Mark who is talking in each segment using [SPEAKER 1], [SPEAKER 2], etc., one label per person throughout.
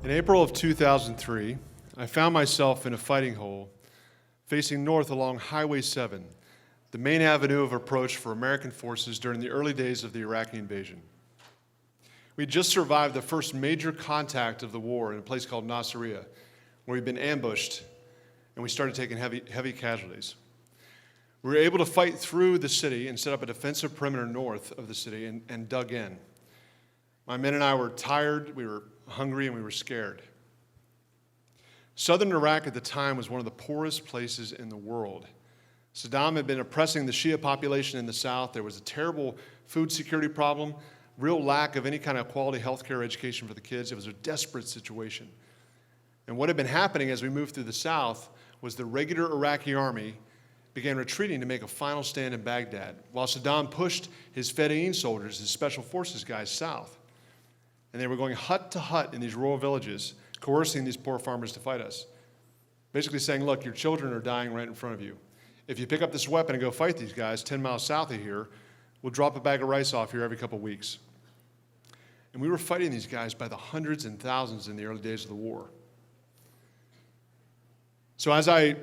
[SPEAKER 1] In April of 2003, I found myself in a fighting hole facing north along Highway 7, the main avenue of approach for American forces during the early days of the Iraqi invasion. We had just survived the first major contact of the war in a place called Nasiriyah, where we'd been ambushed, and we started taking heavy casualties. We were able to fight through the city and set up a defensive perimeter north of the city and dug in. My men and I were tired, we were hungry, and we were scared. Southern Iraq at the time was one of the poorest places in the world. Saddam had been oppressing the Shia population in the south. There was a terrible food security problem, real lack of any kind of quality health care education for the kids. It was a desperate situation. And what had been happening as we moved through the south was the regular Iraqi army began retreating to make a final stand in Baghdad, while Saddam pushed his Fedayeen soldiers, his special forces guys, south. And they were going hut to hut in these rural villages, coercing these poor farmers to fight us. Basically saying, look, your children are dying right in front of you. If you pick up this weapon and go fight these guys 10 miles south of here, we'll drop a bag of rice off here every couple of weeks. And we were fighting these guys by the hundreds and thousands in the early days of the war. So as I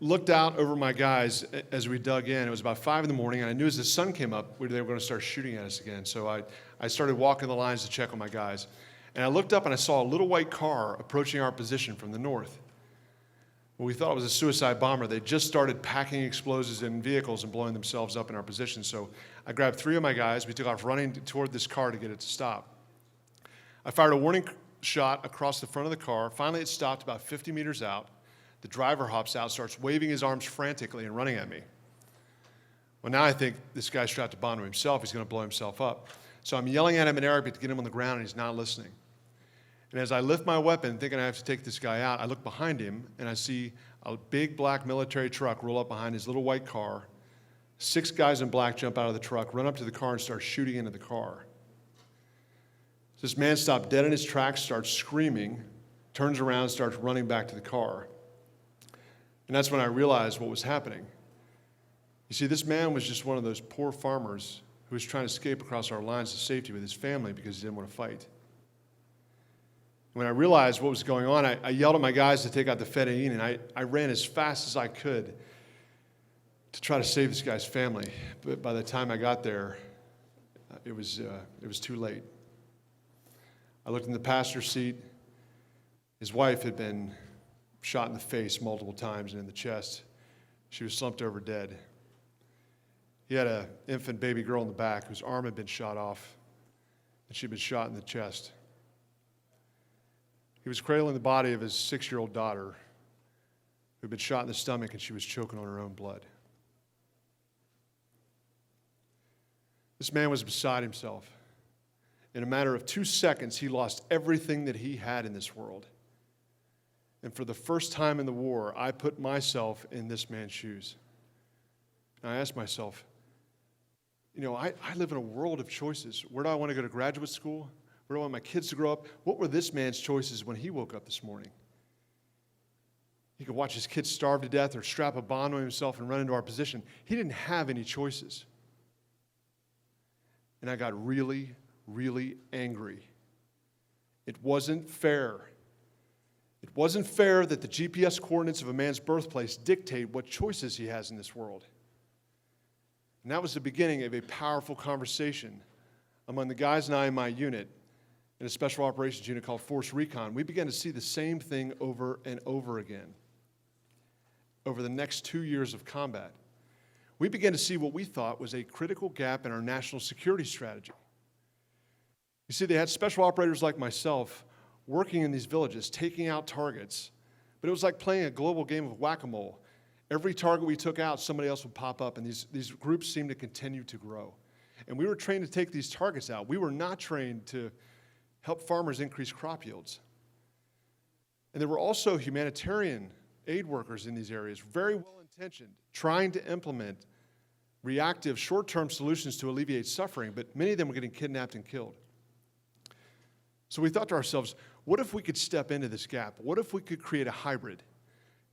[SPEAKER 1] looked out over my guys as we dug in, it was about 5 in the morning, and I knew as the sun came up, they were going to start shooting at us again. So I started walking the lines to check on my guys. And I looked up and I saw a little white car approaching our position from the north. Well, we thought it was a suicide bomber. They just started packing explosives in vehicles and blowing themselves up in our position. So I grabbed 3 of my guys. We took off running toward this car to get it to stop. I fired a warning shot across the front of the car. Finally, it stopped about 50 meters out. The driver hops out, starts waving his arms frantically and running at me. Well, now I think this guy's strapped a bomb to himself. He's going to blow himself up. So I'm yelling at him in Arabic to get him on the ground, and he's not listening. And as I lift my weapon, thinking I have to take this guy out, I look behind him, and I see a big black military truck roll up behind his little white car. 6 guys in black jump out of the truck, run up to the car, and start shooting into the car. So this man stopped dead in his tracks, starts screaming, turns around, and starts running back to the car. And that's when I realized what was happening. You see, this man was just one of those poor farmers who was trying to escape across our lines to safety with his family because he didn't want to fight. When I realized what was going on, I yelled at my guys to take out the Fedayeen, and I ran as fast as I could to try to save this guy's family. But by the time I got there, it was too late. I looked in the passenger seat. His wife had been shot in the face multiple times and in the chest. She was slumped over dead. He had an infant baby girl in the back whose arm had been shot off, and she'd been shot in the chest. He was cradling the body of his 6-year-old daughter who had been shot in the stomach, and she was choking on her own blood. This man was beside himself. In a matter of 2 seconds, he lost everything that he had in this world. And for the first time in the war, I put myself in this man's shoes. And I asked myself, I live in a world of choices. Where do I want to go to graduate school? Where do I want my kids to grow up? What were this man's choices when he woke up this morning? He could watch his kids starve to death or strap a bomb to himself and run into our position. He didn't have any choices. And I got really, really angry. It wasn't fair. It wasn't fair that the GPS coordinates of a man's birthplace dictate what choices he has in this world. And that was the beginning of a powerful conversation among the guys and I in my unit, in a special operations unit called Force Recon. We began to see the same thing over and over again over the next 2 years of combat. We began to see what we thought was a critical gap in our national security strategy. You see, they had special operators like myself working in these villages, taking out targets. But it was like playing a global game of whack-a-mole. Every target we took out, somebody else would pop up, and these groups seemed to continue to grow. And we were trained to take these targets out. We were not trained to help farmers increase crop yields. And there were also humanitarian aid workers in these areas, very well-intentioned, trying to implement reactive, short-term solutions to alleviate suffering, but many of them were getting kidnapped and killed. So we thought to ourselves, what if we could step into this gap? What if we could create a hybrid?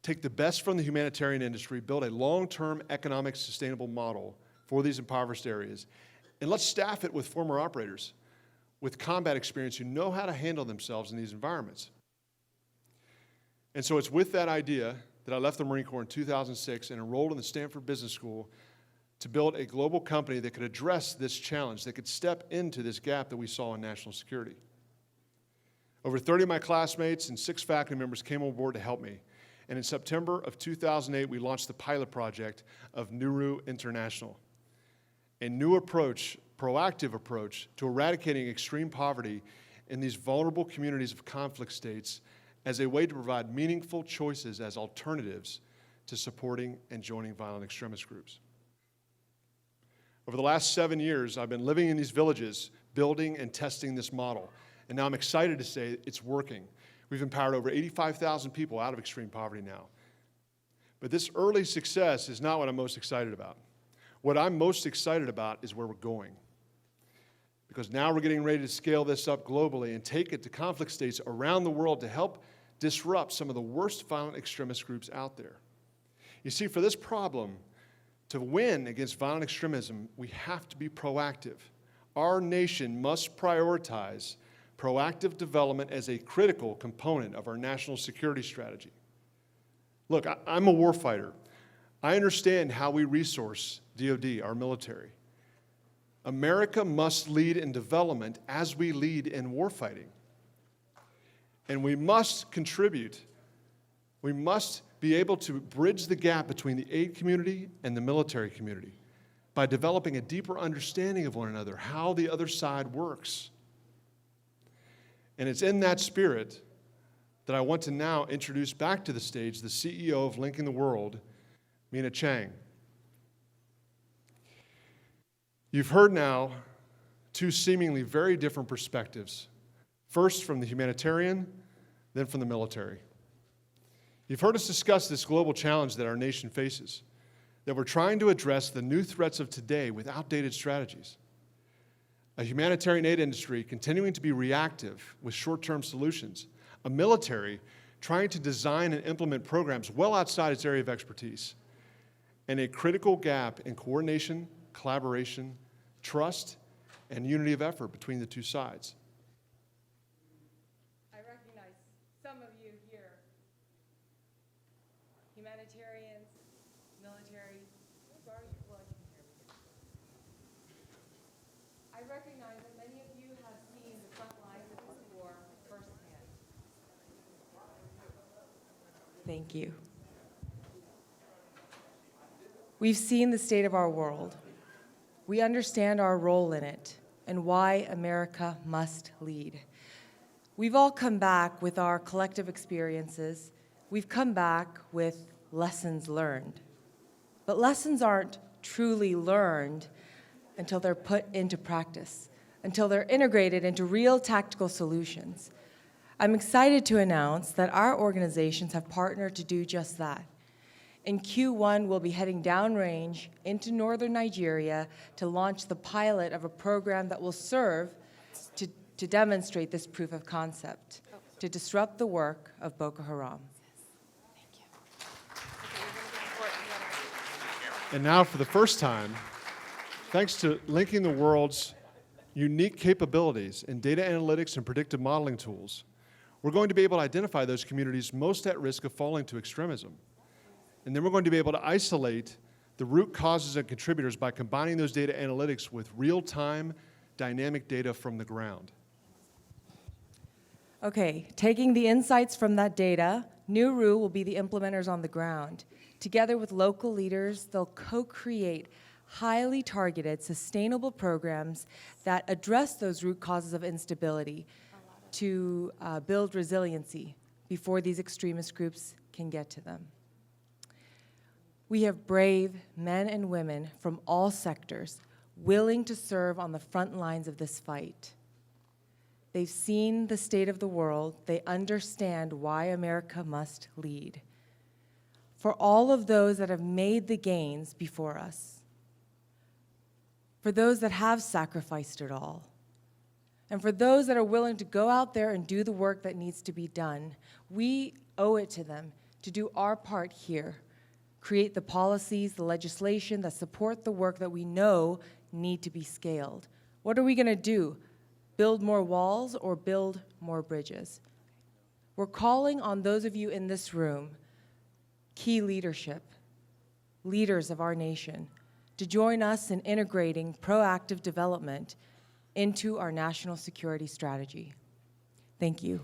[SPEAKER 1] Take the best from the humanitarian industry, build a long-term economic sustainable model for these impoverished areas, and let's staff it with former operators with combat experience who know how to handle themselves in these environments. And so it's with that idea that I left the Marine Corps in 2006 and enrolled in the Stanford Business School to build a global company that could address this challenge, that could step into this gap that we saw in national security. Over 30 of my classmates and 6 faculty members came on board to help me. And in September of 2008, we launched the pilot project of Nuru International, a new approach, proactive approach to eradicating extreme poverty in these vulnerable communities of conflict states as a way to provide meaningful choices as alternatives to supporting and joining violent extremist groups. Over the last 7 years, I've been living in these villages, building and testing this model. And now I'm excited to say it's working. We've empowered over 85,000 people out of extreme poverty now. But this early success is not what I'm most excited about. What I'm most excited about is where we're going. Because now we're getting ready to scale this up globally and take it to conflict states around the world to help disrupt some of the worst violent extremist groups out there. You see, for this problem, to win against violent extremism, we have to be proactive. Our nation must prioritize proactive development as a critical component of our national security strategy. Look, I'm a warfighter. I understand how we resource DoD, our military. America must lead in development as we lead in warfighting. And we must contribute. We must be able to bridge the gap between the aid community and the military community by developing a deeper understanding of one another, how the other side works. And it's in that spirit that I want to now introduce back to the stage the CEO of Linking the World, Mina Chang. You've heard now 2 seemingly very different perspectives, first from the humanitarian, then from the military. You've heard us discuss this global challenge that our nation faces, that we're trying to address the new threats of today with outdated strategies. A humanitarian aid industry continuing to be reactive with short-term solutions. A military trying to design and implement programs well outside its area of expertise. And a critical gap in coordination, collaboration, trust, and unity of effort between the 2 sides.
[SPEAKER 2] I recognize some of you here, humanitarians, military. Who are you? Well, I can hear you. I recognize that many of you have seen the front lines of this war firsthand. Thank you. We've seen the state of our world. We understand our role in it and why America must lead. We've all come back with our collective experiences. We've come back with lessons learned. But lessons aren't truly learned until they're put into practice, until they're integrated into real tactical solutions. I'm excited to announce that our organizations have partnered to do just that. In Q1, we'll be heading downrange into northern Nigeria to launch the pilot of a program that will serve to demonstrate this proof of concept, to disrupt the work of Boko Haram.
[SPEAKER 1] And now, for the first time, thanks to Linking the World's unique capabilities in data analytics and predictive modeling tools, we're going to be able to identify those communities most at risk of falling to extremism. And then we're going to be able to isolate the root causes and contributors by combining those data analytics with real-time dynamic data from the ground.
[SPEAKER 2] Okay, taking the insights from that data, Nuru will be the implementers on the ground. Together with local leaders, they'll co-create highly targeted, sustainable programs that address those root causes of instability to build resiliency before these extremist groups can get to them. We have brave men and women from all sectors willing to serve on the front lines of this fight. They've seen the state of the world. They understand why America must lead. For all of those that have made the gains before us, for those that have sacrificed it all, and for those that are willing to go out there and do the work that needs to be done, we owe it to them to do our part here. Create the policies, the legislation that support the work that we know need to be scaled. What are we going to do? Build more walls or build more bridges? We're calling on those of you in this room, key leadership, leaders of our nation, to join us in integrating proactive development into our national security strategy. Thank you.